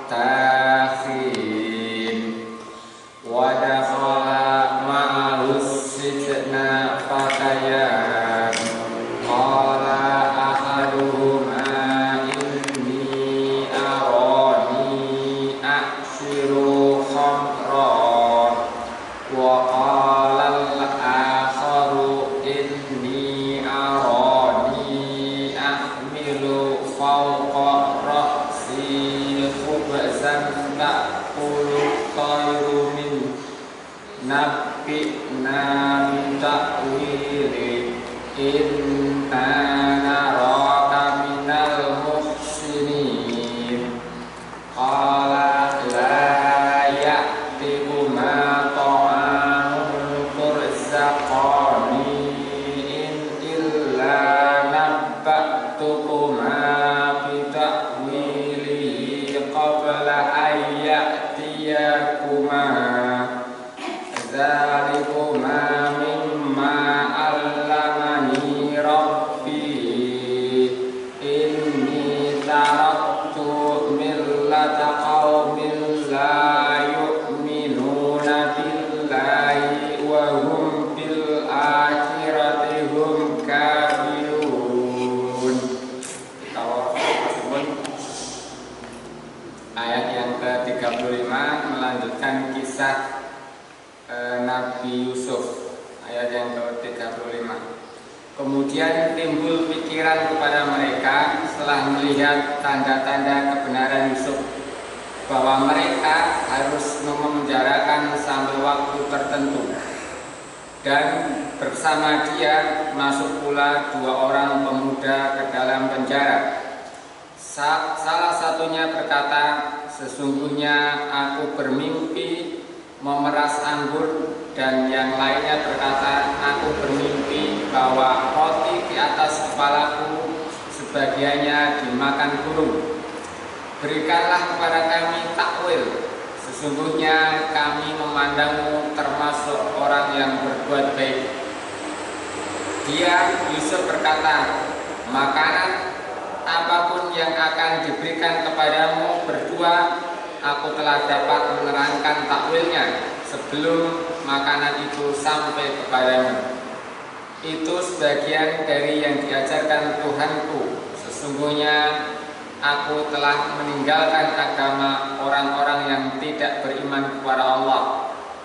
التاخين ودخل معه السجن فتيان قال أحدهما إني أراني أعصر خمرا وقال الآخر إني أراني أحمل فوق رأسي خبزا تأكل الطير منه نبئنا من تأويله إنا نراك من المحسنين قال لا يأتكما طعام ترزقاني إلا نبأتكما بتأويله قبل أن يأتيكما ذلكما مما علمني ربي إني تركت ملة قوم لا يؤمنون بالله وهم بالآخرة هم كافرون. Ayat yang ke-35 melanjutkan kisah Nabi Yusuf. Ayat yang ke-35. Kemudian timbul pikiran kepada mereka setelah melihat tanda-tanda kebenaran Yusuf bahwa mereka harus memenjarakan sampai waktu tertentu, dan bersama dia masuk pula 2 orang pemuda ke dalam penjara. Salah satunya berkata, sesungguhnya aku bermimpi memeras anggur, dan yang lainnya berkata, aku bermimpi bahwa roti di atas kepalaku sebagiannya dimakan burung. Berikanlah kepada kami takwil, sesungguhnya kami memandangmu termasuk orang yang berbuat baik. Dia, Yusuf, berkata, makanan apapun yang akan diberikan kepadamu berdua, aku telah dapat menerangkan takwilnya sebelum makanan itu sampai kepadamu. Itu sebagian dari yang diajarkan Tuhanku. Sesungguhnya aku telah meninggalkan agama orang-orang yang tidak beriman kepada Allah,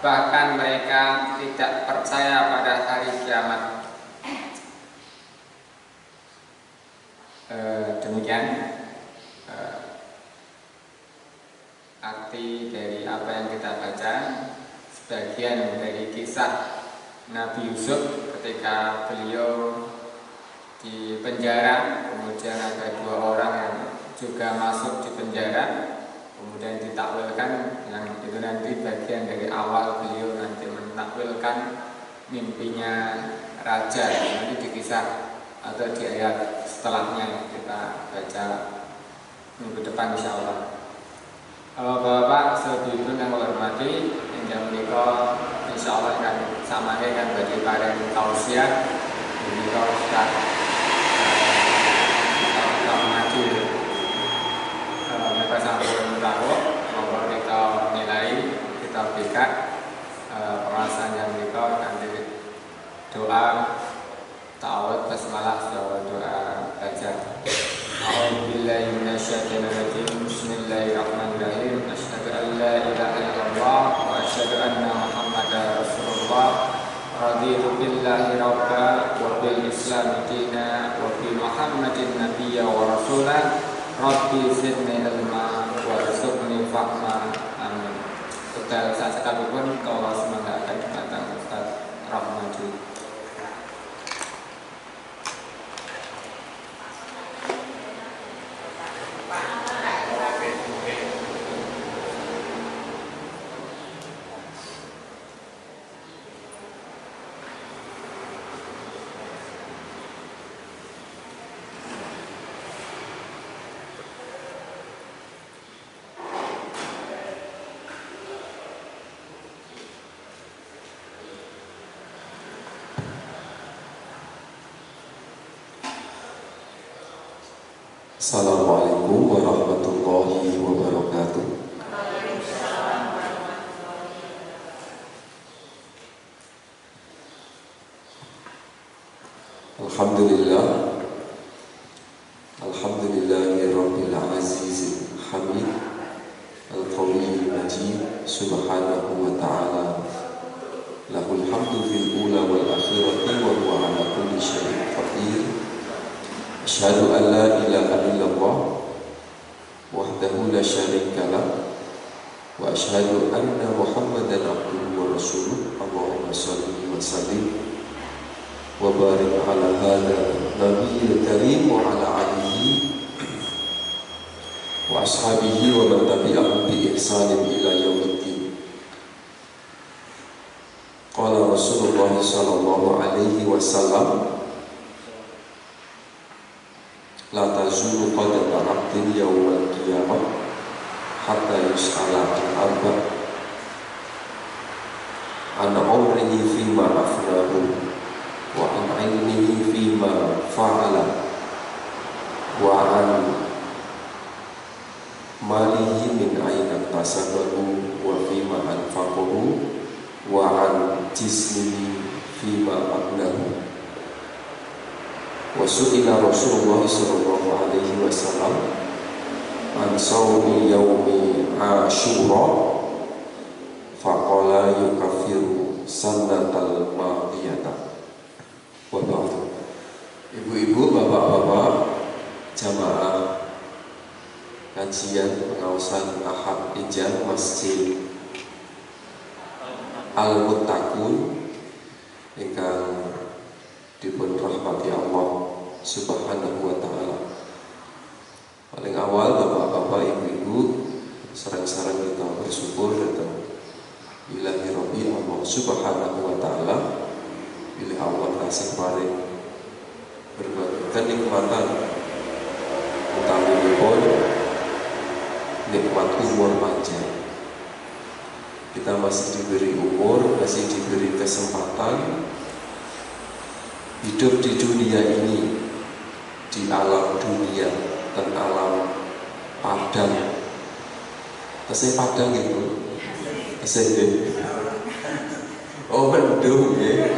bahkan mereka tidak percaya pada hari kiamat. Demikian arti dari apa yang kita baca, sebagian dari kisah Nabi Yusuf ketika beliau di penjara, kemudian ada 2 orang yang juga masuk di penjara, kemudian ditakwilkan, yang itu nanti bagian dari awal beliau nanti menakwilkan mimpinya raja, nanti di kisah atau di ayat setelahnya kita baca minggu depan insyaallah. Bapak sedulur yang hormati, yang menika insyaallah kan samangke kan badhe paring tausiah menika sudah kita maju. Mereka sampun rawuh, monggo kita nilai, kita berikan pembahasan yang menika kanthi doa ta'awud basmalah doa baca. A'udzubillahi minasyaitonir rajim. Bismillahirrahmanirrahim. Asyhadu an la ilaha illallah wa asyhadu anna Muhammadar Rasulullah. Raditu billahi rabba wa bil Islam dina wa bi Muhammadin nabiyya wa rasulah. Rabbi zidni ilma warzuqni fahma. Amin. Utal sasekabipun kawula semanggaken dhateng Ustaz Rahmadi. Assalamualaikum warahmatullahi wabarakatuh. Alhamdulillah, Alhamdulillahirabbil azizil hamid, al-qawiyil majid, subhanahu wa ta'ala, lahul hamdu fil ula wal akhirati wa huwa ala kulli syai'in qadir. Asyhadu an la ilaha illallah wahdahu la syarika lah, wa asyhadu anna Muhammadan abduhu wa rasuluh. Allahumma shalli wa sallim wa barik ala hadha nabiyil karim wa ala alihi wa ashabihi wa man tabi'ahum bi ihsanin ila yaumiddin. Qala Rasulullah sallallahu alaihi wasallam, la tazulu qadama 'abdin yawmal qiyamah hatta yus'ala an arba' an umrihi fima afnahu wa an ilmihi fima fa'ala wa an malihi min aina tasabahu wa fima anfaqahu wa an jismihi fima abnahu. Wa su'ila Rasulullah sallallahu alaihi wasallam an sawmi yaumi Asyura faqala yukaffiru sannatal madiyata. Wa ba'du. Ibu-ibu, bapak-bapak, jamaah kajian pengawasan Ahad Ijah Masjid Al-Muttaqun ingkang dipun rahmati Allah Subhanahu wa ta'ala. Paling awal bapak-bapak, ibu-ibu, sareng-sareng kita bersyukur datang ilahi Rabbi Allah Subhanahu wa ta'ala. Bila Allah kasih paring berbagai kenikmatan, utaminipun nikmat umur panjang. Kita masih diberi umur, masih diberi kesempatan hidup di dunia ini, di alam dunia dan alam padang. Tesih padang itu, tesih oh mendung ya.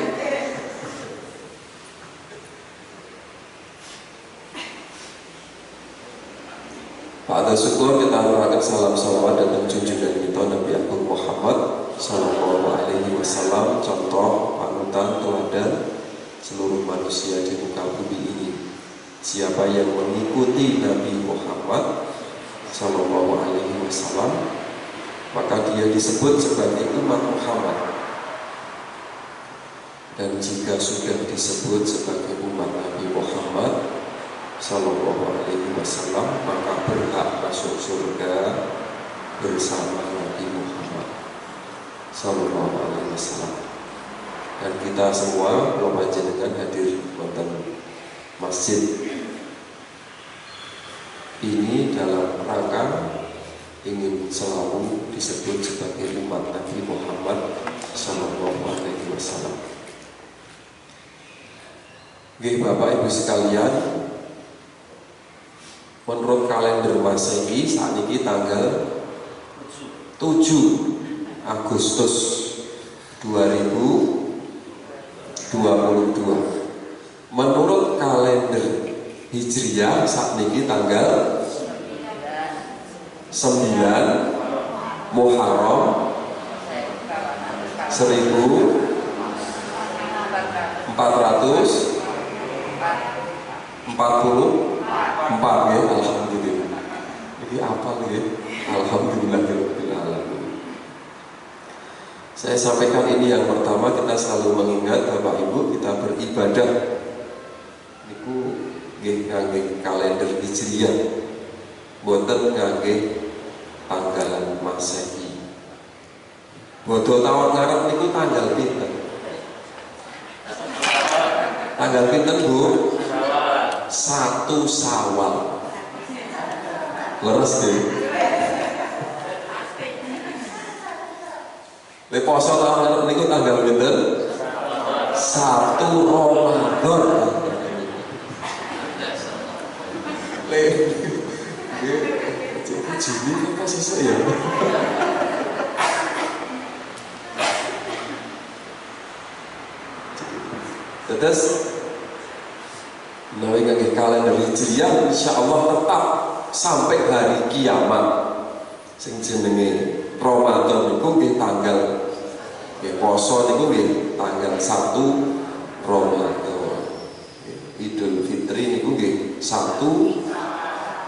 Pada syukur kita aturaken salam salawat dan junjungan kita Nabi Agung Muhammad sallallahu alaihi wasallam, contoh panutan teladan seluruh manusia di muka bumi ini. Siapa yang mengikuti Nabi Muhammad sallallahu alaihi wasallam, maka dia disebut sebagai umat Muhammad. Dan jika sudah disebut sebagai umat Nabi Muhammad sallallahu alaihi wasallam, maka berhak masuk surga bersama Nabi Muhammad sallallahu alaihi wasallam. Dan kita semua kalau panjenengan hadir wonten masjid ini dalam rangka ingin selalu disebut sebagai umat Nabi Muhammad sallallahu alaihi wasallam. Nggih Bapak Ibu sekalian, menurut kalender Masehi saat ini tanggal 7 Agustus 2022. Menurut kalender Hijriah saat ini tanggal 9 Muharram 1444 ya. Alhamdulillah. Ini apa ya? Alhamdulillahirabbil alamin. Saya sampaikan ini yang pertama, kita selalu mengingat Bapak Ibu, kita beribadah niku nggih ngangge kalender Hijriah, boten ngangge tanggalan Masehi. Bodho tahun ngarep niku tanggal pinten? Tanggal pinten Bu? 1 Syawal. Leres nggih. Lek poso tahun ngarep niku tanggal pinten? 1 Ramadan. Lek Juni apa sesuk ya? Terus Menawi kangge kalender Hijriah insyaallah tetap sampai hari kiamat. Sing jenenge Ramadan niku nggih tanggal nggih poso niku nggih tanggal 1 Ramadan. Idul Fitri niku nggih 1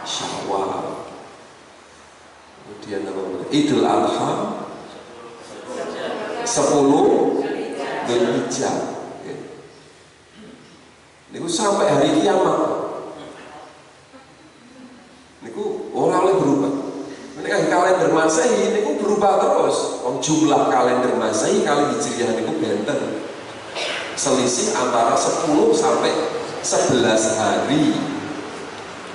Syawal. Kemudian Idul Adha 10 Dzulhijjah. Niku sampai hari kiamat. Niku ora oleh berubah. Ini kan kalender Masehi niku berubah terus. Jumlah kalender Masehi kali Hijriah niku benten. Selisih antara 10 sampai 11 hari.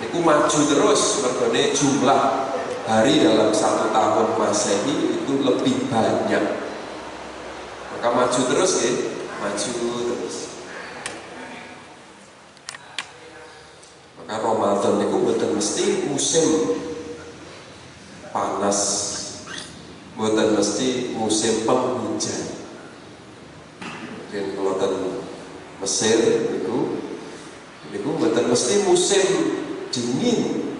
Niku maju terus mergone jumlah hari dalam 1 tahun Masehi itu lebih banyak. Maka maju terus ya, maju terus. Maka Ramadan niku mboten mesti musim panas, mboten mesti musim penghujan. Dan kalau ten Mesir niku mboten mesti musim dingin.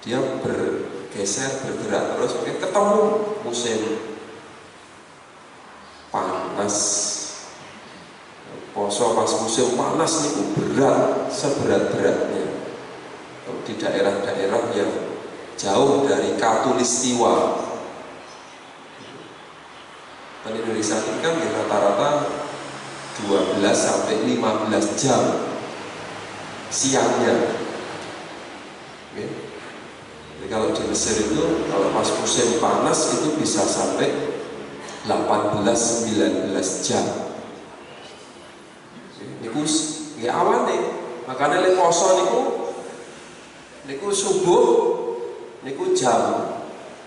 Dia bergeser, bergerak terus, ketemu musim panas. Poso pas musim panas niku berat, seberat-beratnya. Di daerah-daerah yang jauh dari Katulistiwa. Dan Indonesia ini kan rata-rata 12 sampai 15 jam siangnya. Oke. Jadi kalau di Mesir itu kalau pas musim panas itu bisa sampai 18-19 jam. Niku ya awane, makanya lek poso niku subuh niku jam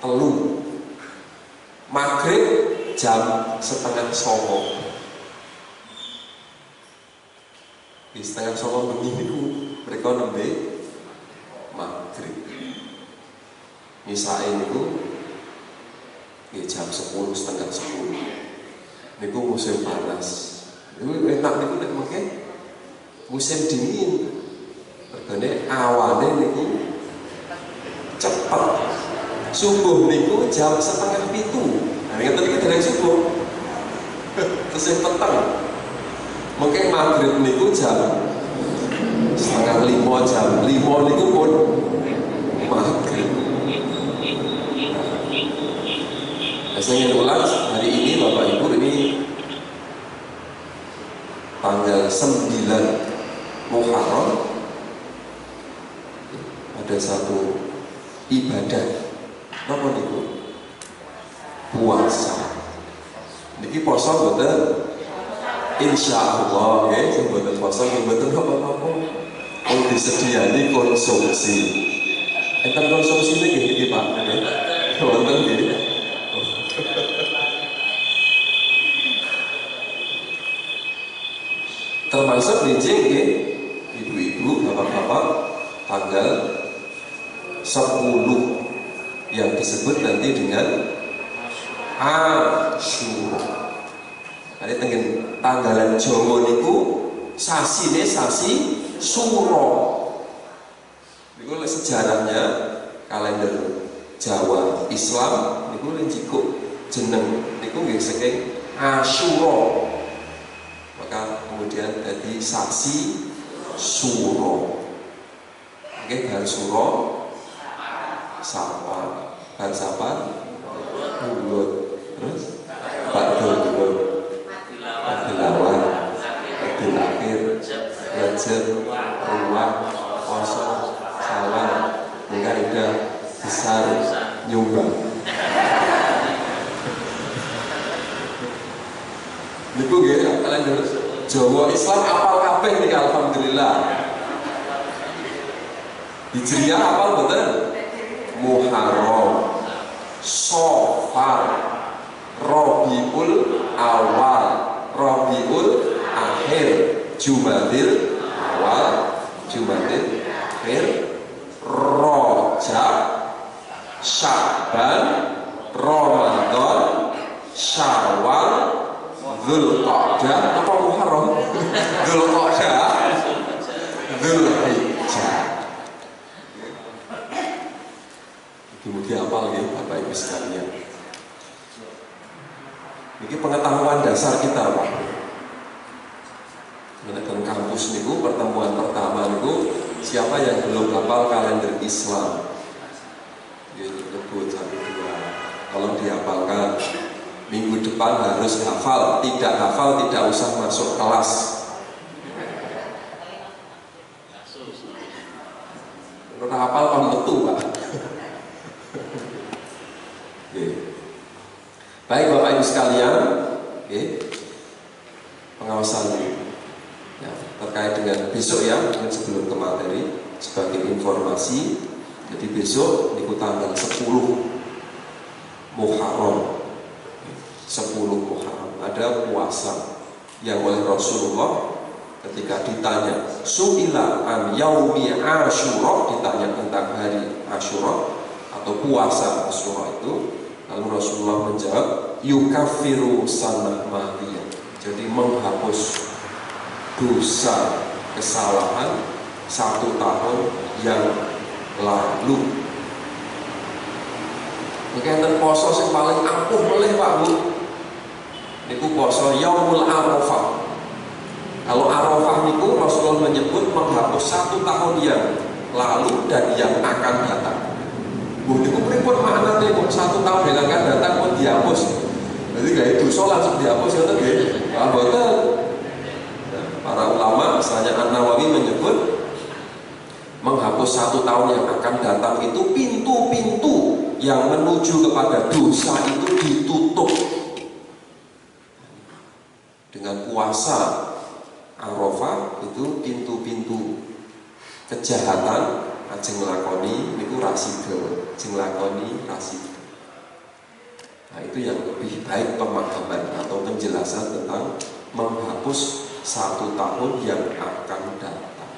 3, maghrib jam 8:30. Di 8:30 bengi niku mereka nembe maghrib. Misae niku jam 10:30. Niku musim panas. Niku enak niku nek mengke musim dingin. Regane awane niku cepet. Subuh niku jam 6:30. Nah, ngeten iki dereng subuh. Terus peteng. Mengke maghrib niku jam 4:30, jam 5 niku pun maghrib. Saya ingin ulang hari ini Bapak Ibu, ini tanggal 9 Muharram ada satu ibadah apa niku? Puasa. Niki poso mboten? Insyaallah nggih, sing mboten poso nggih mboten apa-apa. Oh disediani konsumsi. Enten konsumsi niki Pak nggih. Wonten nggih. Termasuk nggih ibu-ibu, bapak-bapak tanggal 10 yang disebut nanti dengan Asyura. Ada tanggalan Jawa niku sasine sasi Suro. Niku sejarahnya kalender Jawa Islam niku njikuk jeneng niku nggih saking Asyura. Maka kemudian jadi sasi Suro. Oke, bar Suro Sapa, bar Sapa Bulut, terus Badul, Badulawan, Badul Akhir, Rajab, Ruwah, Poso, Sawan, Mengaidah, Besar, Nyumbang. Niku nggih kalender Jawa Islam apal kabeh niki alhamdulillah. Hijriah apal mboten? Muharram, Safar, Rabiul Awal, Rabiul Akhir, Jumadil Awal, Jumadil Akhir, Rajab, Sya'ban, Ramadan, Syawal, Dzulqa'dah, apa Muharram? Dzulqa'dah. Dzulhijjah. Mugi-mugi hafal ya Bapak Ibu sekalian. Ini pengetahuan dasar kita, Pak. Menekan kampus niku pertemuan pertama niku siapa yang belum hafal kalender Islam? Ya nyebut 1 2. Tolong dihafalkan. Minggu depan harus hafal. Tidak hafal tidak usah masuk kelas. Kalau hafal kan metu, Pak. Baik Bapak Ibu sekalian, pengawasan ya, terkait dengan besok ya, mungkin sebelum ke materi sebagai informasi. Jadi besok di tanggal 10 Muharram, 10 Muharram ada puasa yang oleh Rasulullah ketika ditanya su'ila an yaumi Asyura, ditanya tentang hari Asyura atau puasa Asyura itu. Lalu Rasulullah menjawab, yukafiru sanah madiyah. Jadi menghapus dosa kesalahan 1 tahun yang lalu. Mungkin poso yang paling ampuh melih Pak Bu. Niku poso Yaumul Arafah. Kalau Arafah niku Rasulullah menyebut menghapus 1 tahun yang lalu dan yang akan datang. Bu, itu pripun maknane kok 1 tahun yang akan datang pun dihapus. Jadi gak dosa langsung dihapus ngoten nggih. Ah boten. Para ulama misalnya An-Nawawi menyebut menghapus 1 tahun yang akan datang itu pintu-pintu yang menuju kepada dosa itu ditutup. Dengan puasa Arafah itu pintu-pintu kejahatan ajeng lakoni niku rasida, ajeng lakoni rasida. Nah, itu yang lebih baik pemahaman atau penjelasan tentang menghapus 1 tahun yang akan datang.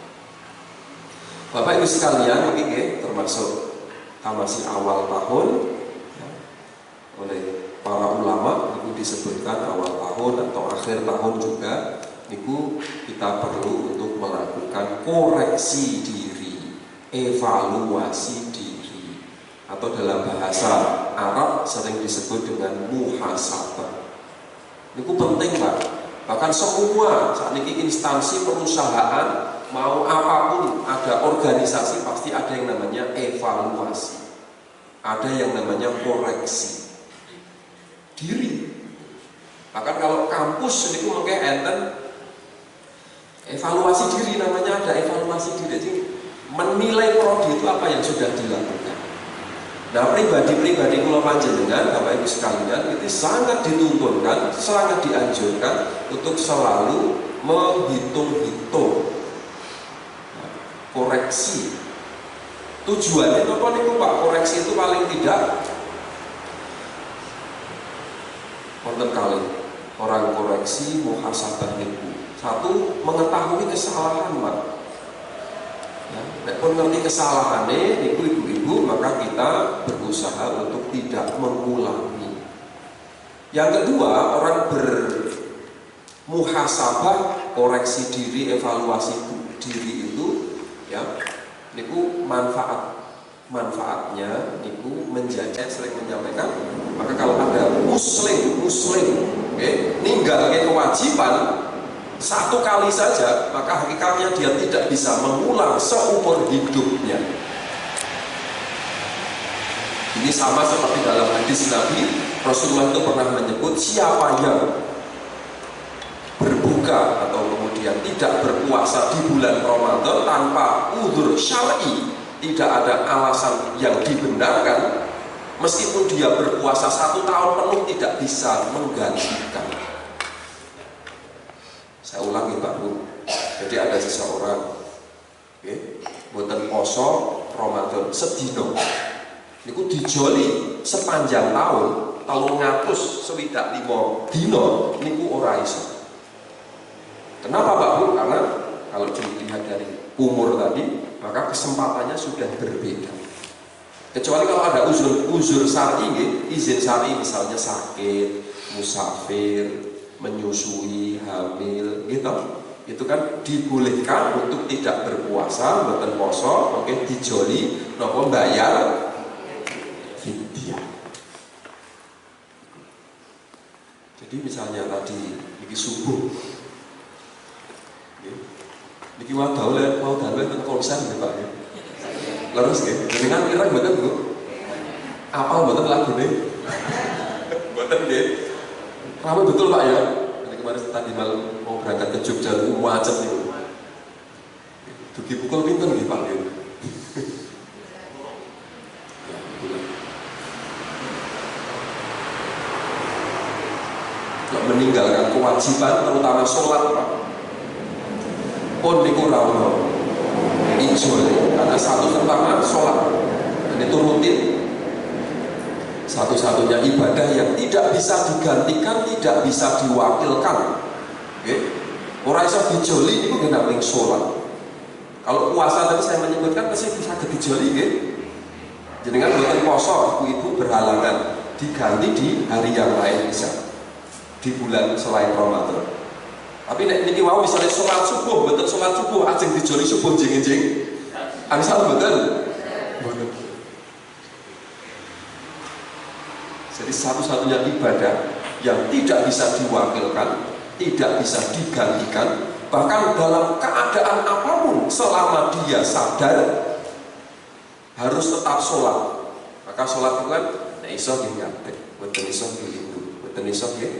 Bapak Ibu sekalian, ini termasuk masih awal tahun ya, oleh para ulama itu disebutkan awal tahun atau akhir tahun juga itu kita perlu untuk melakukan koreksi diri, evaluasi diri, atau dalam bahasa Arab sering disebut dengan muhasabah. Ini penting Pak. Bahkan semua saat ini instansi perusahaan mau apapun ada organisasi pasti ada yang namanya evaluasi, ada yang namanya koreksi diri. Bahkan kalau kampus ini mungkin enten evaluasi diri, namanya ada evaluasi diri. Jadi menilai prodi itu apa yang sudah dilakukan. Nah pribadi-pribadi kula panjenengan Bapak Ibu sekalian itu sangat dituntunkan, sangat dianjurkan untuk selalu menghitung-hitung koreksi. Tujuannya apa nih Pak? Koreksi itu paling tidak wonten kali orang koreksi muhasabah niku. 1, mengetahui kesalahan Pak. Ya, nek pun ngerti kesalahannya niku ibu-ibu, maka kita berusaha untuk tidak mengulangi. Yang kedua, orang bermuhasabah, koreksi diri, evaluasi diri itu ya niku manfaatnya niku menjadi sering menyampaikan, maka kalau ada muslim ninggalkan kewajiban 1 kali saja, maka hakikatnya dia tidak bisa mengulang seumur hidupnya. Ini sama seperti dalam hadis Nabi, Rasulullah itu pernah menyebut siapa yang berbuka atau kemudian tidak berpuasa di bulan Ramadan tanpa uzur syar'i, tidak ada alasan yang dibenarkan, meskipun dia berpuasa 1 tahun penuh tidak bisa menggantikan. Saya ulangi Pak Bu. Jadi ada seseorang boten poso Ramadan sedino niku dijoli sepanjang tahun 365 dino niku ora iso. Kenapa Pak Bu? Karena kalau dilihat dari umur tadi, maka kesempatannya sudah berbeda. Kecuali kalau ada uzur syar'i, izin syar'i misalnya sakit, musafir, menyusui, hamil, gitu. itu kan dibolehkan untuk tidak berpuasa, mboten poso, oke, dijoli napa bayar fidyah. Jadi misalnya tadi iki subuh, niki mau dalu teng konser nggih Pak. Leres nggih, jenengan kira mboten Bu? Apal mboten lagune? Mboten nggih. Ramai betul Pak ya. Kemarin tadi malam mau berangkat ke Jogja itu macet nih. Dugi pukul pinten nggih Pak ya. Meninggalkan kewajiban terutama sholat Pak. Pun niku rawuh ijol. Karena satu pertama sholat dan itu rutin. Satu-satunya ibadah yang tidak bisa digantikan, tidak bisa diwakilkan. Ora iso dijoli niku nggih namung sholat. Kalau puasa tadi saya menyebutkan pasti bisa dijoli nggih. Jenengan boten poso ibu berhalangan diganti di hari yang lain bisa. Di bulan selain Ramadan. Tapi nek niki wau misalnya sholat subuh, betul sholat subuh ajeng dijoli subuh jeng-jeng. Angsal betul. Jadi satu-satunya ibadah yang tidak bisa diwakilkan, tidak bisa digantikan, bahkan dalam keadaan apapun selama dia sadar harus tetap sholat. Maka sholat itu kan nek iso nggih ngadeg, mboten iso nggih lindhu, mboten iso nggih.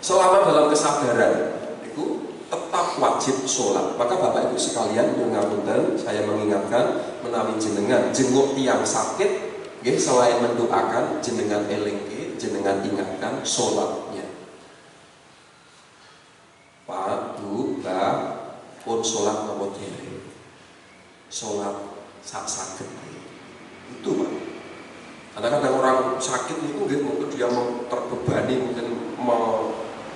Selama dalam kesadaran itu tetap wajib sholat. Maka Bapak Ibu sekalian nyuwun ngapunten, saya mengingatkan menawi jenengan jenguk tiang sakit, nggih, selain mendoakan jenengan elingke, jenengan ingatkan sholatnya. Pak, Bu, Mbak, pun sholat napa dhewe. Sholat sak saged. Itu Pak. Kadang-kadang orang sakit itu nggih mungkin dia terbebani, mungkin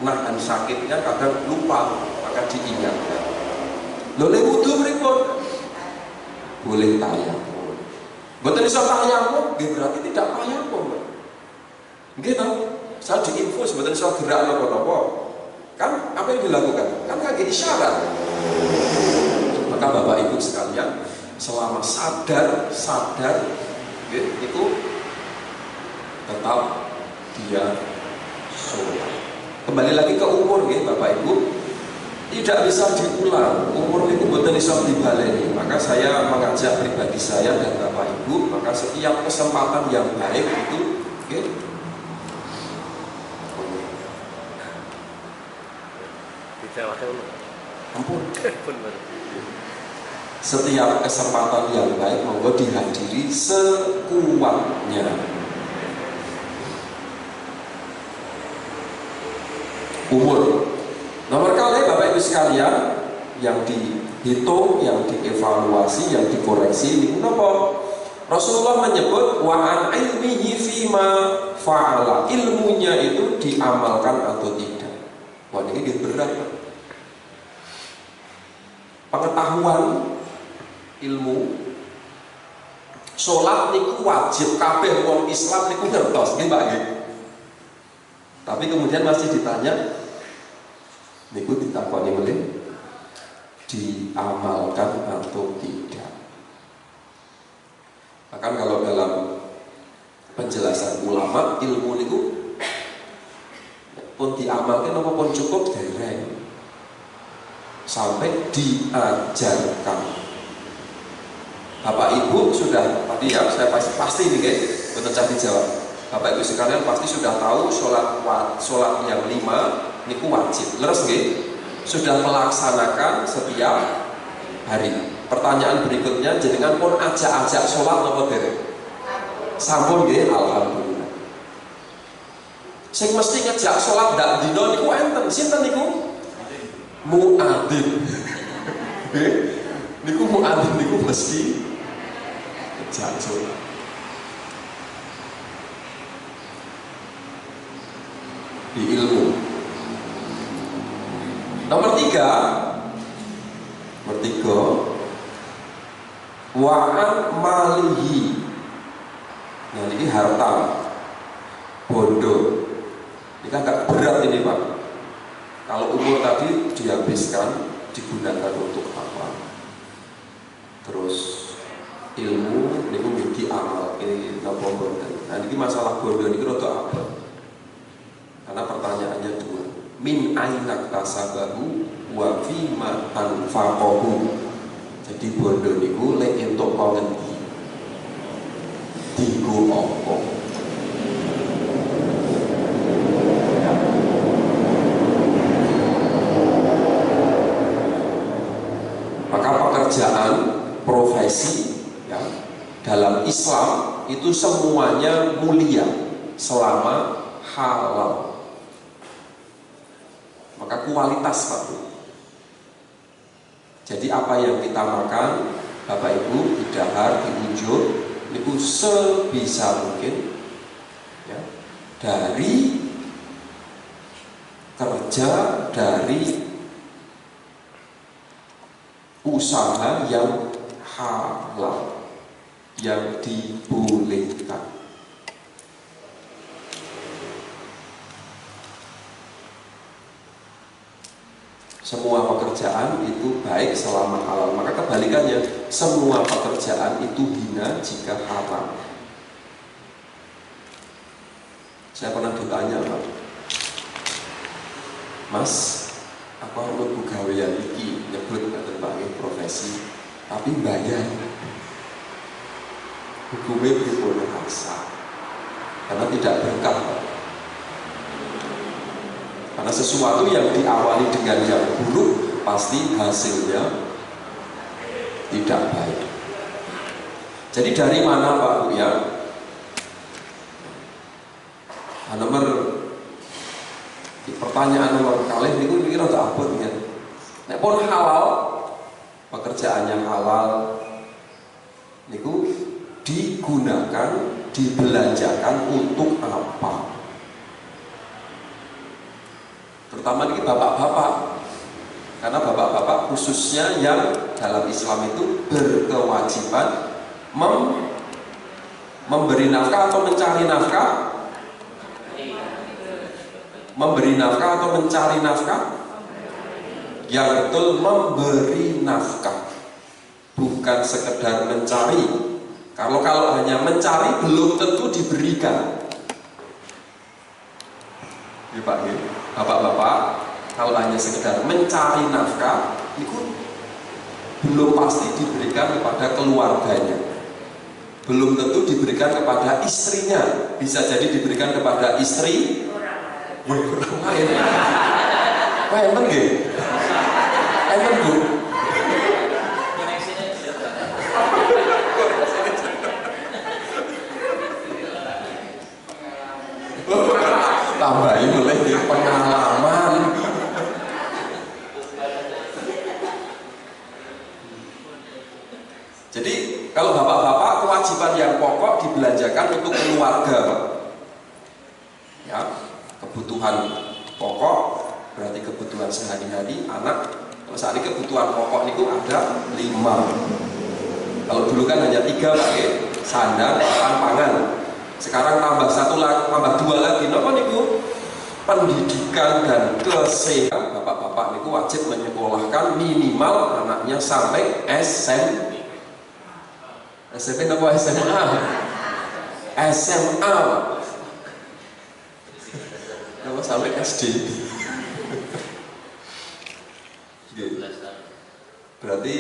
menahan sakitnya, kadang lupa, maka diingatkan. Lho nek wudu pripun? Boleh tayamum. Mboten iso tayamum, nggih berarti tidak tayamum. Nggih to? Saya diinfus mboten iso gerak napa-napa. Kan apa yang dilakukan? Kan kaki isyarat. Maka Bapak Ibu sekalian, selama sadar nggih itu tetap dia sholat. Kembali lagi ke umur nggih Bapak Ibu, tidak bisa diulang. Umur itu mboten iso dibaleni. Maka saya mengajak pribadi saya dan Bapak Ibu, maka setiap kesempatan yang baik itu nggih setiap kesempatan yang baik monggo dihadiri sekuatnya. Umur nomor kali Bapak Ibu sekalian, yang dihitung, yang dievaluasi, yang dikoreksi ini napa? Rasulullah menyebut wa an ilmihi fima fa'ala, ilmunya itu diamalkan atau tidak. Wah ini berat. Pengetahuan ilmu sholat niku wajib kabeh wong Islam niku ngertos nggih Pak nggih. Tapi kemudian masih ditanya niku ditakoni meneh diamalkan atau tidak. Bahkan kalau dalam penjelasan ulama, ilmu niku pun diamalkan apa pun cukup dereng sampai diajarkan. Bapak Ibu sudah tadi ya, saya pasti nih guys, betul dijawab. Bapak Ibu sekalian pasti sudah tahu sholat yang 5 niku wajib. Leres nggih? Sudah melaksanakan setiap hari. Pertanyaan berikutnya, jenengan pun ajak-ajak sholat napa dereng? Sampun nggih, alhamdulillah. Sing mesti ngejak sholat dak dina niku enten, sinten niku? Muadzin. Niku muadzin niku mesti ngejak sholat. Di ilmu. Nomor 3, wa'an malihi. Nah ini harta bondo. Ini agak berat ini Pak. Kalau umur tadi dihabiskan digunakan untuk apa? Terus ilmu niku nggih amalke napa boten. Nah niki masalah bondo niku rada apa? Karena pertanyaannya dua. Min aina tasabahu wa fima anfaqahu. Jadi bondo niku lek entuk kok ngendi? Digo apa? Maka pekerjaan, profesi ya, dalam Islam itu semuanya mulia selama halal. Maka kualitas Pak. Jadi apa yang kita makan, Bapak Ibu, didahar, diunjuk, itu sebisa mungkin ya, dari kerja, dari usaha yang halal, yang dibolehkan. Semua pekerjaan itu baik selama halal. Maka kebalikannya, semua pekerjaan itu hina jika haram. Saya pernah ditanya, Pak, Mas, aku harus gawean iki nyebut tentang profesi, tapi bayar. Hukumnya berboleh rasa, karena tidak berkah, Pak. Karena sesuatu yang diawali dengan yang buruk pasti hasilnya tidak baik. Jadi dari mana Pak Bu ya? Nomor pertanyaan nomor kali ini kira tak abot ya. Nek pun halal, pekerjaannya halal, niku digunakan, dibelanjakan untuk apa? Terutama ini bapak-bapak, karena bapak-bapak khususnya yang dalam Islam itu berkewajiban memberi nafkah atau mencari nafkah, memberi nafkah atau mencari nafkah, yang betul memberi nafkah, bukan sekedar mencari. Kalau hanya mencari belum tentu diberikan. Ya Pak, ya. Bapak-bapak, kalau hanya sekedar mencari nafkah, itu belum pasti diberikan kepada keluarganya, belum tentu diberikan kepada istrinya, bisa jadi diberikan kepada istri orang lain. Wah, emang gak? Emang Bu? Tambahin boleh di pengalaman. Jadi kalau bapak-bapak kewajiban yang pokok dibelanjakan untuk keluarga, ya, kebutuhan pokok berarti kebutuhan sehari-hari anak. Kalau saat ini kebutuhan pokok itu ada 5. Kalau dulu kan hanya 3 pakai sandang, pakan, pangan. Sekarang tambah 1 lagi, tambah 2 lagi. Napa niku? Pendidikan dan kesehatan. Bapak-bapak niku wajib menyekolahkan minimal anaknya sampai SMP apa SMA? SMA. Napa sampai SD? Berarti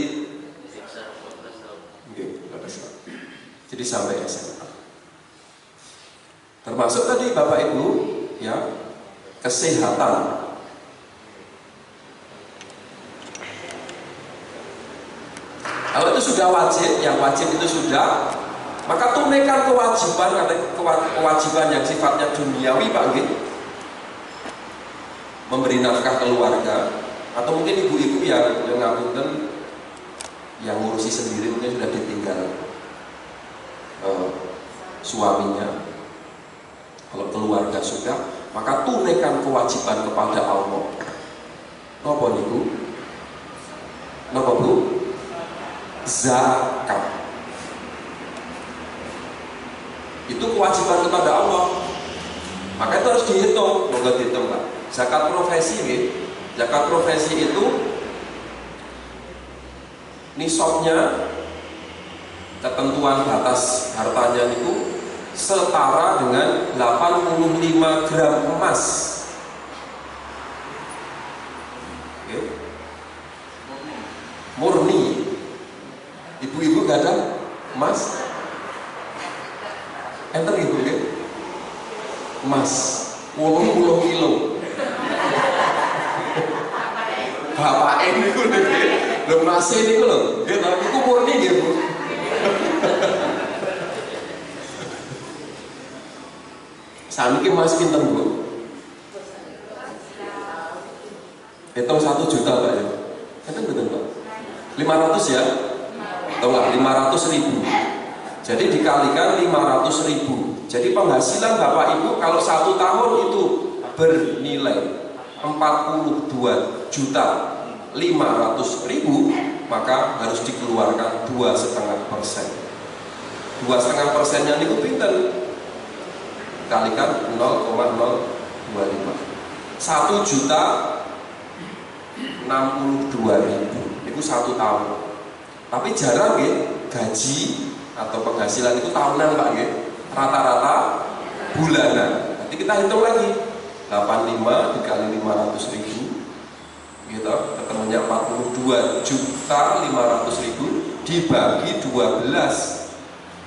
jadi sampai SMA. Termasuk tadi Bapak Ibu ya, kesehatan. Kalau itu sudah wajib, yang wajib itu sudah, maka tunaikan kewajiban yang sifatnya duniawi Pak Git. Memberi nafkah keluarga, atau mungkin ibu-ibu yang ngapunten yang ngurusi sendiri mungkin sudah ditinggal suaminya. Kalau keluarga sudah, maka tunaikan kewajiban kepada Allah. Napa niku? Napa Bu? Zakat. Itu kewajiban kepada Allah. Maka itu harus dihitung, monggo dihitung Pak. Zakat profesi nggih. Zakat profesi itu nisabnya, ketentuan batas hartanya itu setara dengan 85 gram emas. Oke. Murni. Ibu-ibu gak ada emas? Enter ibu ya? Emas 80 kilo. Bapak ini ku lho masih niku lho. Nggih ta niku murni nggih, Bu. Saniki Mas pinten, Bu? Hitung 1 juta, Pak ya. Enten betul, Pak. 500 ya? Tahu nggak? 500.000. Jadi dikalikan 500.000. Jadi penghasilan Bapak Ibu kalau 1 tahun itu bernilai 42.500.000, maka harus dikeluarkan 2,5%. 2,5%-nya niku pinten? Kalikan 0,025. 1.062.000 itu 1 tahun. Tapi jarang ya gaji atau penghasilan itu tahunan, Pak ya. Rata-rata bulanan. Nanti kita hitung lagi 85 dikali 500.000 gitu, ketemunya 42.500.000 dibagi 12.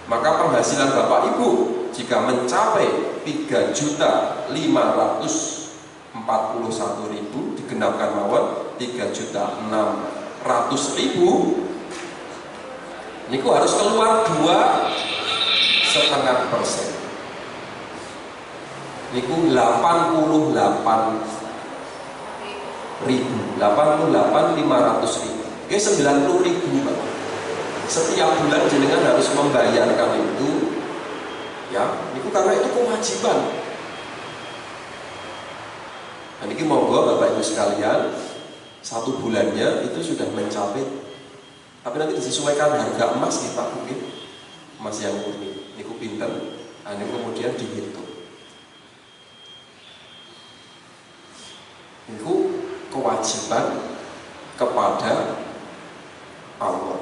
Maka penghasilan Bapak Ibu jika mencapai 3.541.000 digenapkan mawon 3.600.000, niku harus keluar 2,5%. Niku 88.500.000. Oke, 90.000, Pak. Setiap bulan jenengan harus membayarkan itu, ya. Niku karena itu kewajiban. Nah, ini monggo Bapak Ibu sekalian, 1 bulannya itu sudah mencapai, tapi nanti disesuaikan harga emas nih Pak, mungkin emas yang murni. Niku pinten, nah, ini kemudian dihitung. Niku kewajiban kepada Allah.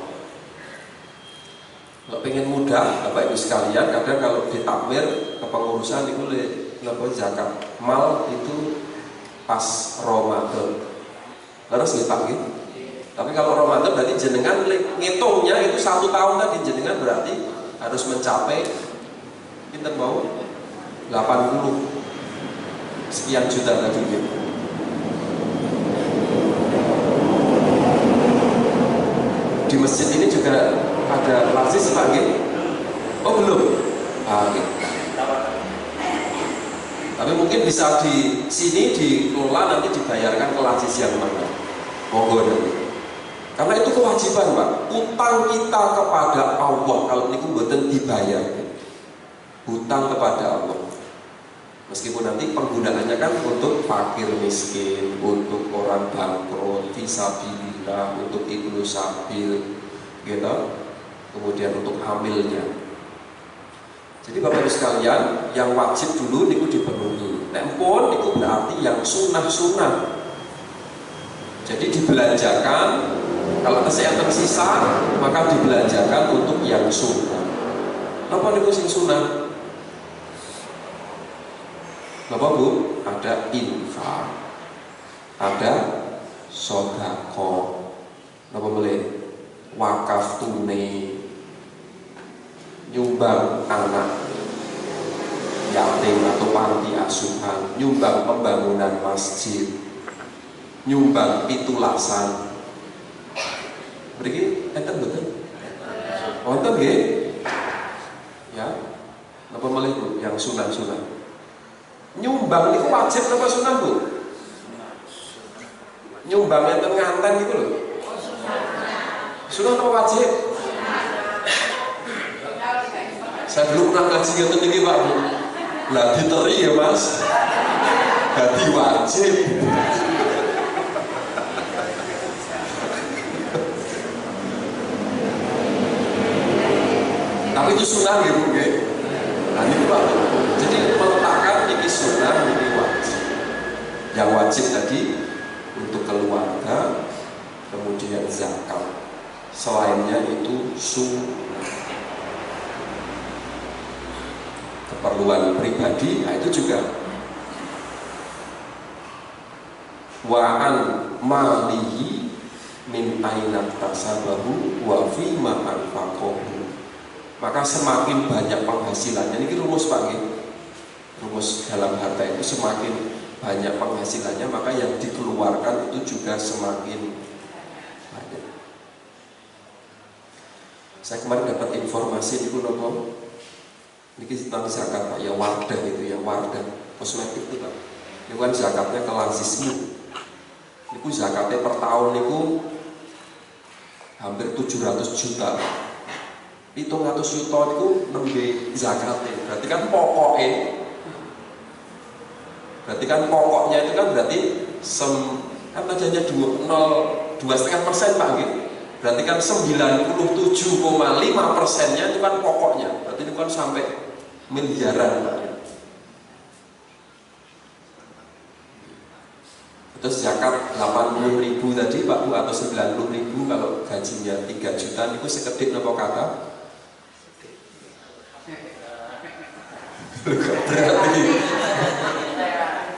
Kalau pengen mudah, Bapak Ibu sekalian, kadang kalau ditakmir kepengurusan itu napa zakat mal itu pas Ramadan. Terus nggih gitu. Tapi kalau Ramadan berarti jenengan ngitungnya itu 1 tahun tadi, jenengan berarti harus mencapai pinten mau 80 sekian juta tadi gitu. Di masjid ini juga ada lasis Pak gitu? Oh belum? Gitu. Tapi mungkin bisa di sini dikelola, nanti dibayarkan ke lasis yang mana? Monggo nanti. Karena itu kewajiban Pak. Utang kita kepada Allah kalau niku mboten dibayar. Hutang kepada Allah. Meskipun nanti penggunaannya kan untuk fakir miskin, untuk orang bangkrut, fisabilillah, untuk ibnu sabil, gitu. Kemudian untuk hamilnya. Jadi Bapak Ibu sekalian, yang wajib dulu niku dipenuhi. Nek pun niku berarti yang sunah-sunah. Jadi dibelanjakan, kalau kesehatan sisa maka dibelanjakan untuk yang sunnah. Apa niku sing sunnah? Bapak Bu, ada infak, ada sedekah, napa melih? Wakaf tunai, nyumbang anak yatim atau panti asuhan, nyumbang pembangunan masjid, nyumbang pitulasan. Mriki enten betul? Wonten nggih? Ya. Napa melih Bu yang sunah-sunah? Nyumbang niku wajib napa sunah, Bu? Nyumbang enten nganten niku lho. Sunah atau wajib? Saya dulu pernah ngaji ngeten niki Pak Bu. Lah diteri ya Mas. Dadi wajib. Tapi itu sunah ya Bu nggih. Nah ini Pak. Jadi meletakkan ini sunah, ini wajib. Yang wajib tadi untuk kemudian zakat. Selainnya itu sunnah. Keperluan pribadi, nah itu juga. Wa'an malihi min aina tasabahu wa fi ma anfaqahu. Maka semakin banyak penghasilannya, ini rumus Pak Nggih. Rumus dalam harta itu semakin banyak penghasilannya, maka yang dikeluarkan itu juga semakin banyak. Saya kemarin dapat informasi di Kunopo, ini tentang zakat Pak, ya Wardah itu, ya Wardah kosmetik itu Pak. Ini kan zakatnya ke lazismu. Ini zakatnya per tahun itu hampir 700 juta. 700 juta itu nembe zakatnya. Berarti kan pokoknya itu kan berarti kan aja 2,5% Pak gitu. Berarti kan 97,5%-nya itu kan pokoknya. Berarti itu kan sampai miliaran Pak. Terus zakat 80.000 tadi Pak Bu, atau 90.000 kalau gajinya 3 juta itu sekedip apa kata? Berarti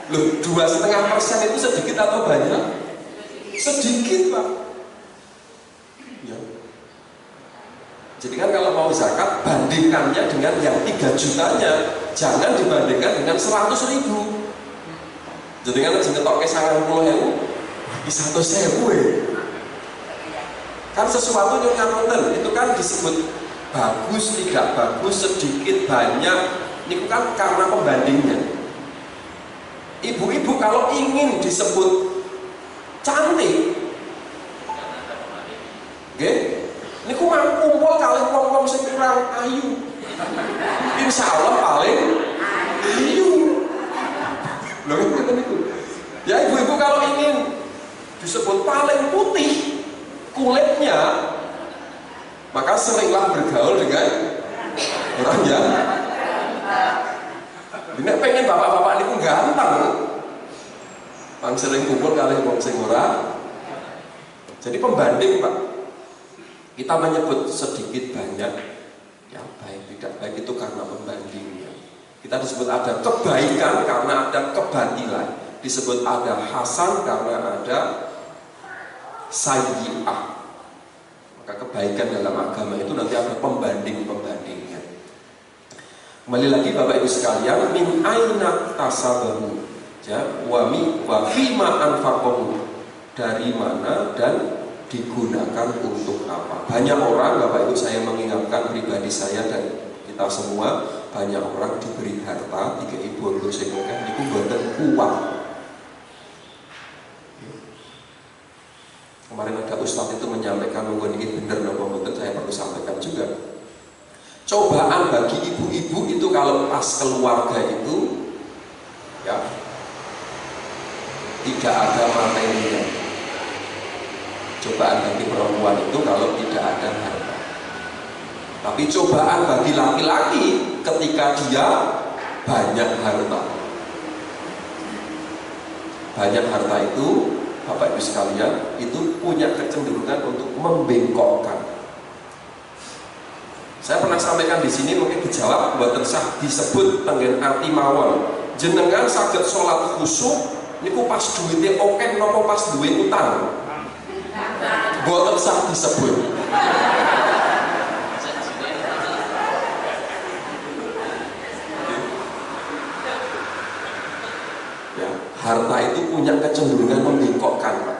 loh, 2,5% itu sedikit atau banyak? Sedikit Pak ya. Jadi kan kalau mau zakat, bandingkannya dengan yang 3 jutanya, jangan dibandingkan dengan 100.000. Jadi kan jengetoknya 90.000 100.000 kan sesuatu yang nyaman, itu kan disebut bagus, tidak bagus, sedikit, banyak. Ini kan karena pembandingnya. Ibu-ibu kalau ingin disebut cantik, oke? Ini ku kumpul kali wong-wong sing kurang ayu. Insya Allah paling ayu. Loh, ya ibu-ibu kalau ingin disebut paling putih kulitnya, maka seringlah bergaul dengan orang yang ini pengen bapak-bapak ini ganteng, kan sering kumpul kali wong sing ora. Jadi pembanding Pak, kita menyebut sedikit banyak, ya baik tidak baik itu karena pembandingnya. Kita disebut ada kebaikan karena ada kebatilan, disebut ada hasan karena ada sayyi'ah. Maka kebaikan dalam agama itu nanti ada pembanding-pembandingnya. Kembali lagi Bapak Ibu sekalian, min aina tasabahu, ya, wa fima anfaqahu, dari mana dan digunakan untuk apa. Banyak orang, Bapak Ibu, saya mengingatkan pribadi saya dan kita semua, banyak orang diberi harta tiga ibu lho sing akeh niku mboten kuat. Kemarin ada ustadz itu menyampaikan monggo niki bener napa mboten, saya perlu sampaikan juga. Cobaan bagi ibu-ibu itu kalau pas keluarga itu ya tidak ada materinya. Cobaan bagi perempuan itu kalau tidak ada harta. Tapi cobaan bagi laki-laki ketika dia banyak harta. Banyak harta itu, Bapak Ibu sekalian, itu punya kecenderungan untuk membengkokkan. Saya pernah sampaikan di sini, mungkin dijawab mboten sah disebut tenggen arti mawon. Jenengan saged sholat khusyuk niku pas duitnya oke nopo pas duit utang. Mboten sah disebut. Ya, harta itu punya kecenderungan membengkokkan, Pak.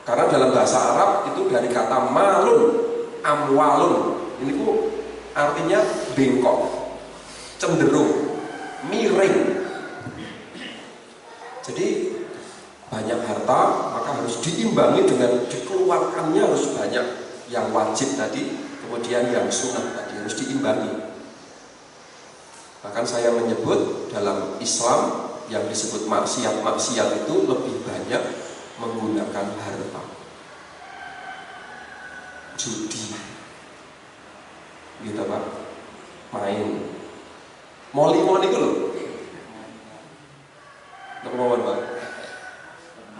Karena dalam bahasa Arab itu dari kata malun, amwalun. Ini ku artinya bengkok, cenderung, miring. Jadi banyak harta maka harus diimbangi dengan dikeluarkannya harus banyak, yang wajib tadi, kemudian yang sunnah tadi harus diimbangi. Bahkan saya menyebut dalam Islam yang disebut maksiat-maksiat itu lebih banyak menggunakan harta. Judi, gitu Pak, main moli-moli itu loh. Apa Pak?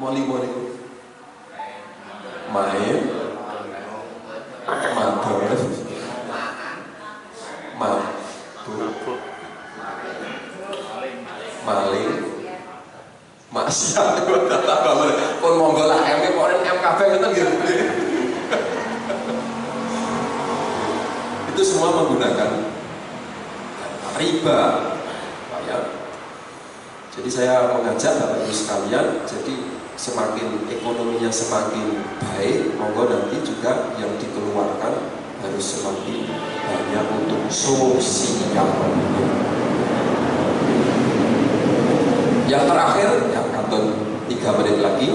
Moli-moli itu main maling, maksiat. Pun monggo lah M pokoke MKB ngoten nggih. Itu semua menggunakan riba, Pak ya. Jadi saya mengajak Bapak Ibu sekalian, jadi semakin ekonominya semakin baik, monggo nanti juga yang dikeluarkan harus semakin banyak untuk sosial. Yang terakhir, yang kanton 3 menit lagi,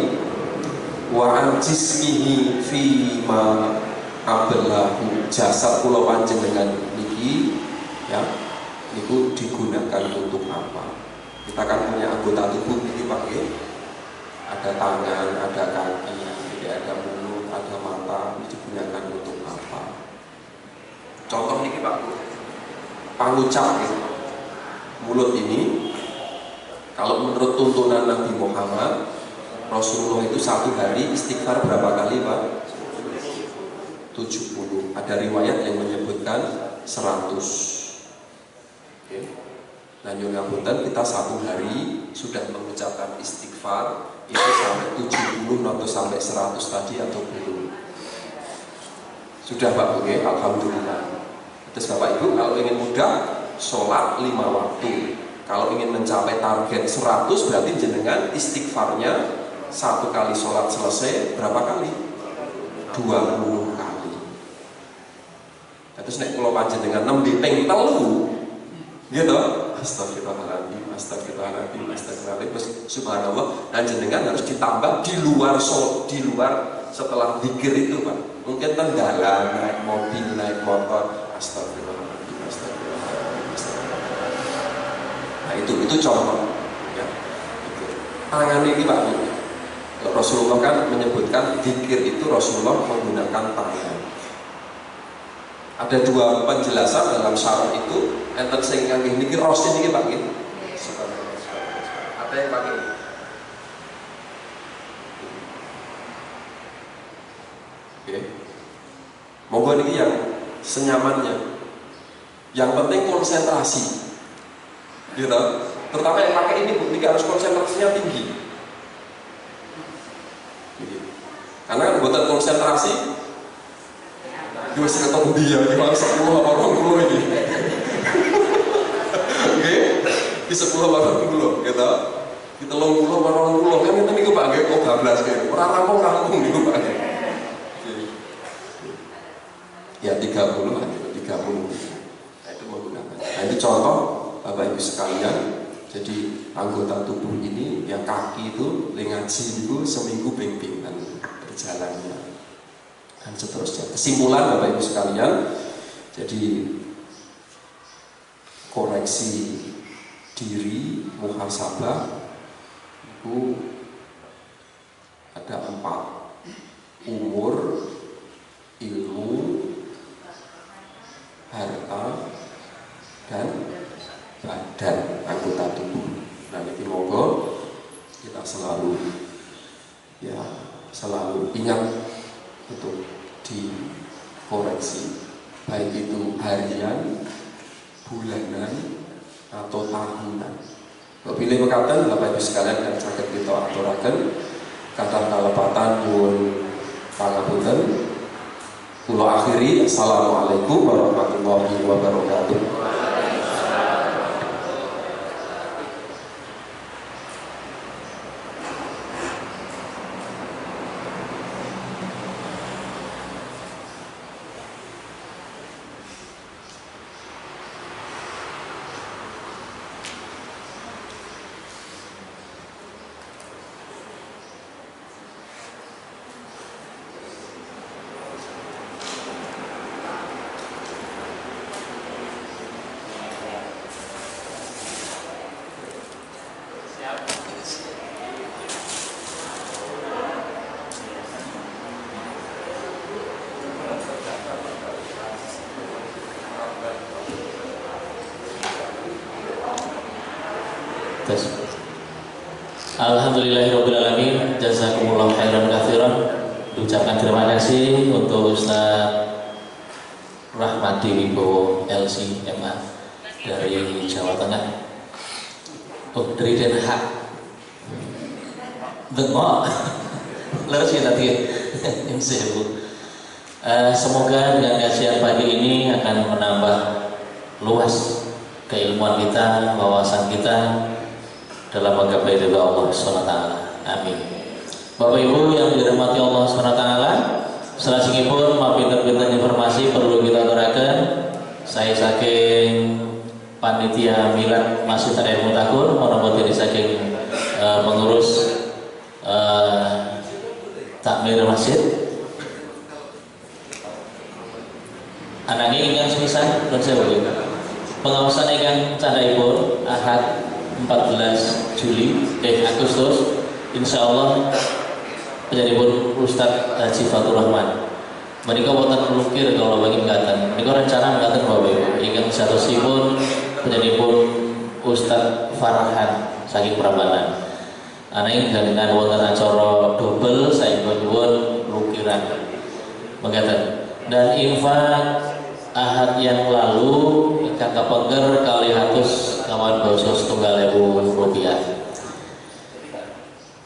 wa an jismihi fima ablahu, jasad kula panjenengan niki ya niku digunakan untuk apa? Kita kan punya anggota tubuh ini Pak ya. Ada tangan, ada kaki, ada mulut, ada mata, ini digunakan untuk apa? Contoh ini Pak, pangucap ya. Mulut ini, kalau menurut tuntunan Nabi Muhammad, Rasulullah itu satu hari istighfar berapa kali Pak? 70. Ada riwayat yang menyebutkan 100. Okay. Nah nyungapunten kita satu hari sudah mengucapkan istighfar itu sampai 70 atau sampai 100 tadi atau belum? Sudah Pak, oke, alhamdulillah. Terus Bapak Ibu kalau ingin mudah sholat 5 waktu. Kalau ingin mencapai target 100 berarti jenengan istighfarnya satu kali sholat selesai berapa kali? 20 kali. Terus nek kula panjenengan nembe ping 3 gitu. Astagfirullahaladzim, astagfirullahaladzim, astagfirullahaladzim. Terus subhanallah, dan jenengan harus ditambah di luar setelah zikir itu Pak. Mungkin tenggalan, naik mobil, naik motor, astagfirullahaladzim, astagfirullahaladzim, astagfirullahaladzim. Nah itu contoh ya. Tangan ini Pak, Rasulullah kan menyebutkan zikir itu Rasulullah menggunakan tangan. Ada 2 penjelasan dalam syarat itu. Enten sing ngangge niki ros niki Pak nggih. Ada yang pakai. Oke. Monggo niki yang senyamannya. Yang penting konsentrasi. Gitu. Terutama yang pakai ini Bu, niki harus konsentrasinya tinggi. Karena kan buatan konsentrasi gue sih ketemu dia di mana 10 orang ini. Oke, di 10 orang gitu. Kita 30 orang kan kita nih Pak nggih kok 12 gitu. Ora rampung niku Pak. Ya 30 lah, 30. Nah itu menggunakan. Nah itu contoh Bapak Ibu sekalian. Jadi anggota tubuh ini yang kaki itu ngaji itu seminggu ping-pingan berjalannya. Dan seterusnya. Kesimpulan Bapak Ibu sekalian, jadi koreksi diri, muhasabah itu ada 4: umur, ilmu, harta, dan badan anggota tubuh. Nah ini monggo kita selalu ingat untuk dikoreksi, baik itu harian, bulanan, atau tahunan. Kalau pilih mekaten Bapak Ibu sekalian dan saged kita aturaken kathah kalepatan nyuwun pangapunten. Kula akhiri, assalamualaikum warahmatullahi wabarakatuh. Alhamdulillahirrabbilalamin. Jazakumullah khairan katsiran. Ucapkan terima kasih untuk Ustaz Rahmadi Wibowo LC MA dari Jawa Tengah. Oh, dari Den Haag. Bengok. Lalu sih tadi semoga dengan kajian pagi ini akan menambah luas keilmuan kita, wawasan kita dalam menggapai ridha Allah SWT. Amin. Bapak Ibu yang dirahmati Allah SWT, selajengipun pinter-pinter informasi perlu kita aturaken. Saya saking panitia milad Masjid Raya Mutakur, menapa diri saking mengurus takmir masjid. Anangnya ingkang semisah dan saya begitu. Pengawasan ingkang candhaipun Ahad 14 Agustus, insyaallah penyanipun Ustadz Haji Fatur Rahman. Menika wonten pelukir kalau bagi mekaten. Menika rencana mekaten Bapak Ibu. Ingkang satosipun penyanipun Ustadz Farhan saking Prambanan. Ananging dengan wonten acara double saya nyuwun lukiran mekaten. Dan infak Ahad yang lalu ingkang kapengker 200 kawan basa 1.000 rupiah.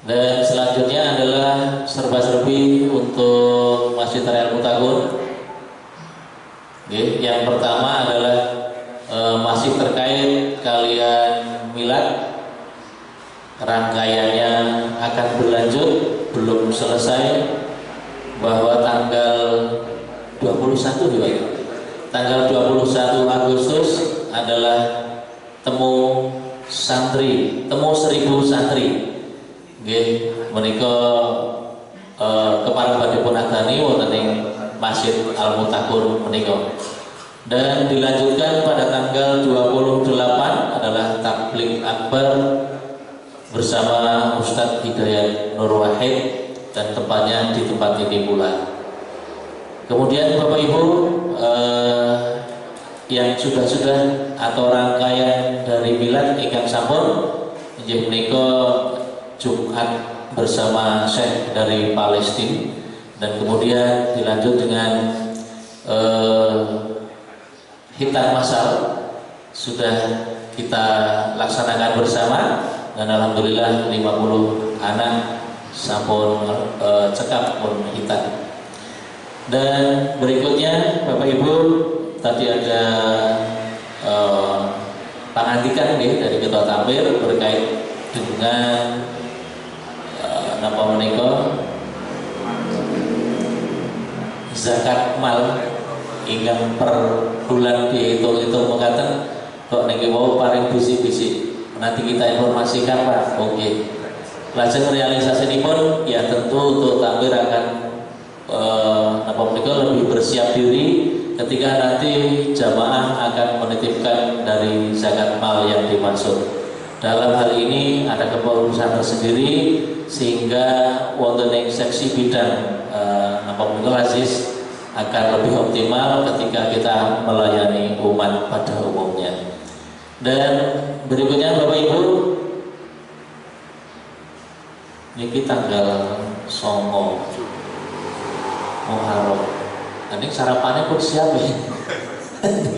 Dan selanjutnya adalah serba-serbi untuk Masjid Raya Mutakur. Yang pertama adalah masih terkait kalian milad. Rangkaiannya akan berlanjut, belum selesai, bahwa tanggal 21 juga. Tanggal 21 Agustus adalah temu 1000 santri. Nggih, menika keparengipun adani wonten ing Masjid Al Mutakur menika. Dan dilanjutkan pada tanggal 28 adalah tabligh akbar bersama Ustadz Hidayat Nur Wahid, dan tempatnya di tempat ini pula. Kemudian Bapak Ibu yang sudah atau rangkaian dari milad ingkang sampun inggih menika Jumat bersama Syekh dari Palestina, dan kemudian dilanjut dengan hitan masal sudah kita laksanakan bersama, dan alhamdulillah 50 anak sampun cekap pun hitan. Dan berikutnya Bapak Ibu tadi ada pangandikan nih dari Ketua Takmir berkait dengan napa menika zakat mal ingkang per bulan dihitung-hitung mekaten kok niki mau paring bisi-bisi. Nanti kita informasikan Pak. Oke. Lajeng realisasinipun ya tentu untuk takmir akan napa menika lebih bersiap diri ketika nanti jamaah akan menitipkan dari zakat mal yang dimaksud. Dalam hal ini ada kepengurusan tersendiri sehingga wonten ing seksi bidang napa menika Aziz akan lebih optimal ketika kita melayani umat pada umumnya. Dan berikutnya Bapak Ibu, niki tanggal 9 Muharram. Nanti sarapannya pun siap ya.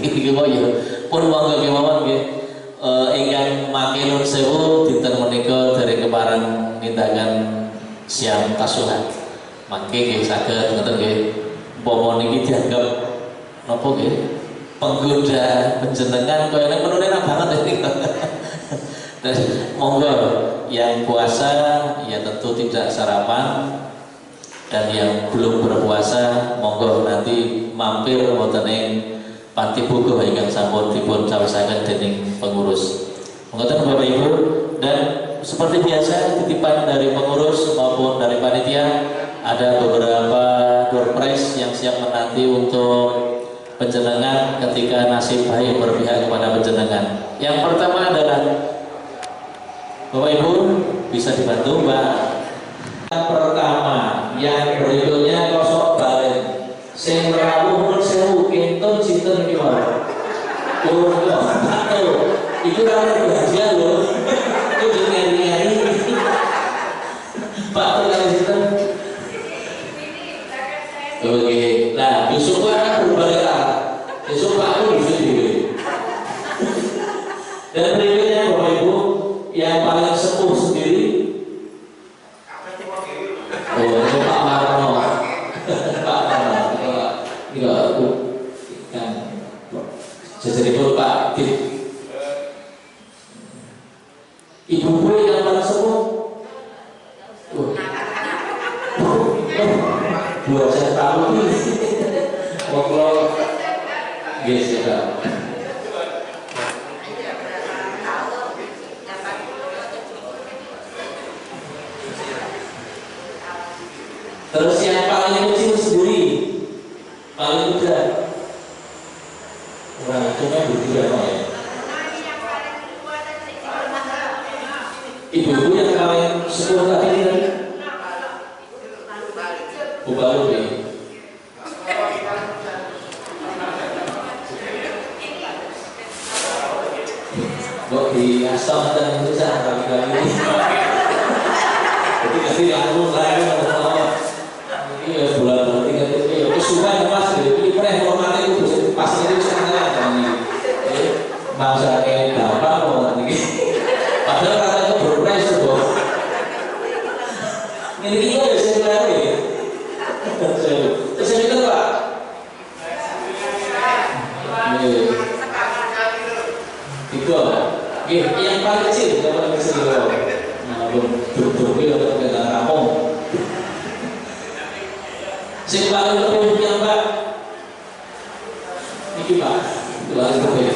Iki mau ya. Pun monggo kemawon nggih. Ingkang mangke nuwun sewu dinten menika dari kepareng nindakan siam tasuhan. Mangke nggih saged ngoten nggih. Umpama niki dianggap napa nggih? Penggoda panjenengan kaya nek menune enak banget ya. Dan monggo yang puasa ya tentu tidak sarapan, dan yang belum berpuasa monggo nanti mampir wonten ing panti buku ingkang sampun dipun cawisaken dening pengurus. Monggo Bapak Ibu, dan seperti biasa titipan dari pengurus maupun dari panitia ada beberapa door prize yang siap menanti untuk penjenengan ketika nasib baik berpihak kepada penjenengan. Yang pertama adalah Bapak Ibu bisa dibantu Mbak. Pertama, yang berikutnya kosok balen. Sing rawuh mun sewu kinten sinten iki wae. Oh, itu ora bahagia lho. Itu ngeri-ngeri. Pak tekan sinten? Oke. Nah, besok akan berbalik arah. Besok Pak aku bisa dibeli. Dan berikutnya Bapak Ibu yang paling sepuh sendiri. Oh, itu Pak Marno. Pak Marno. Iya, aku yang jadi Pak Dik. Ibu yang paling sepuh. Buat saya tahu ini. Kalau geser. Terus yang paling kecil sendiri, paling muda. Orang itu kan berdua ya. Ibu-ibu yang paling sepuh tadi kan, Baru ya. Kok di asam dan susah kali-kali ini. Jadi kasih aku lagi ini bulan tiga itu kesukaan mas ini pernah hormati itu pasti itu sangat ini masa kayak gampang orang ini padahal katanya berpres itu ini kita bisa dilakukan ya terus saya bilang Pak itu apa? Yang paling kecil belum atau dengan kampung sing paling lebih yang Pak ini Pak itu paling lebih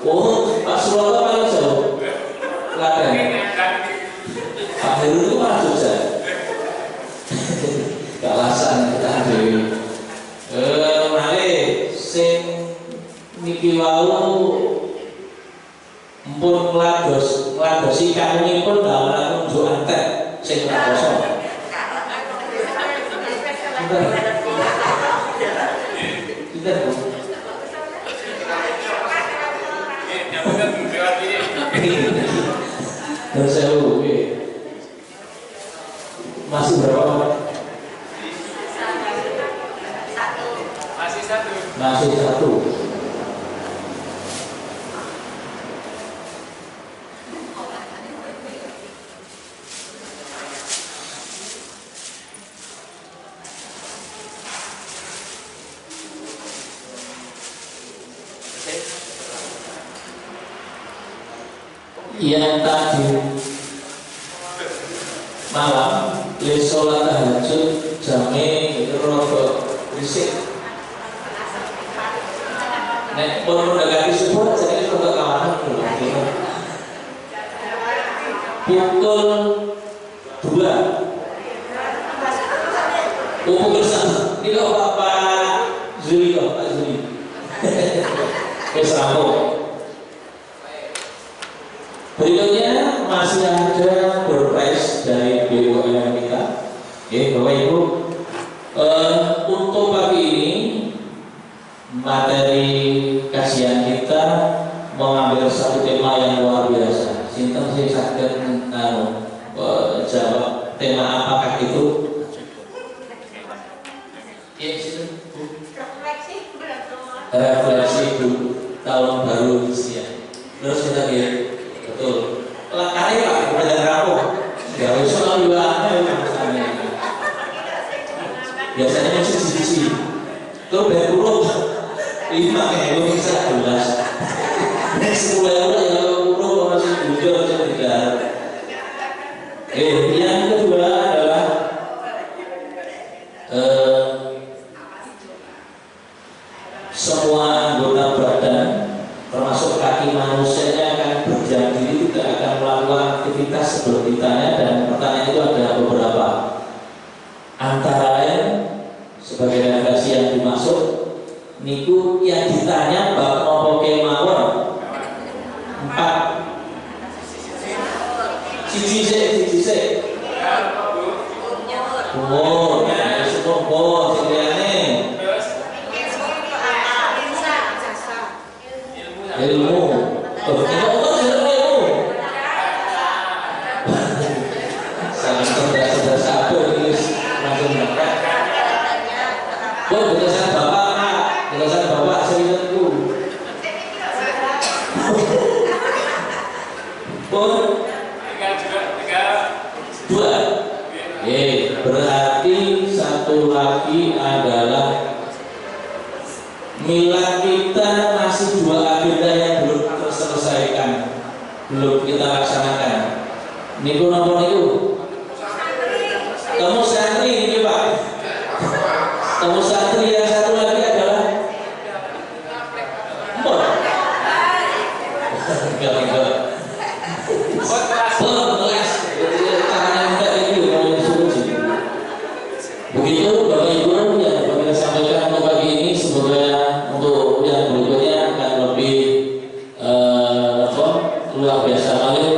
oh Pak Suroto paling jauh Klaten Pak Heru itu malah Jogja kalasan kita dewi mari sing niki wau mpun ngladosi kanungipun dalam unjuk antek sing ora kosong masih berapa? Masih satu. Yang tadi malam le sholat tahajud jame rodo risik nek pun mendekati subuh jadi rodo kawanan pukul 2 pukul 1 ini kok Pak Zuli Pak Zuli kesambung. Berikutnya masih ada berpres dari BUMN kita. Oke, Bapak Ibu, untuk pagi ini materi kajian kita mengambil satu tema yang luar biasa. Sinten sing saged jawab tema apakah itu? Refleksi tahun baru Indonesia. Terus kita lihat. Betul. Lekari Pak, belajar rapuh. Gak usah juga biasanya masih sisi. Itu bayar buruk 5 euro bisa 11. Nek 10 euro ya buruk masih jujur masih tidak. Yang kedua adalah semua anggota badan termasuk kaki manusianya akan berdiam diri, tidak akan melakukan aktivitas sebelum ditanya, dan pertanyaan itu ada beberapa. Antara lain sebagai refleksi yang dimaksud niku yang ditanya bab nopo kemawon 4 siji umur ya semua sekaliane ilmu batasan bapak saya itu Pun dua. Berarti satu lagi adalah milad kita masih dua agenda yang belum terselesaikan, belum kita laksanakan. Niku nomor niku. Kamu santri ini Pak. Kamu santri yang satu lagi adalah Mbok. Enggak. Begitu Bapak Ibu yang kita sampaikan untuk pagi ini, semoga untuk yang berikutnya akan lebih luar biasa kali.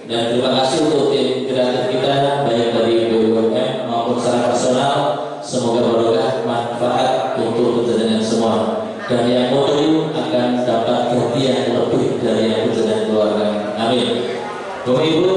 Dan terima kasih untuk tim kreatif kita baik dari BUMN maupun secara personal. Semoga barokah manfaat untuk ketenangan semua. Dan yang modul akan dapat ganti yang lebih dari yang ketenangan keluarga. Amin. Bapak Ibu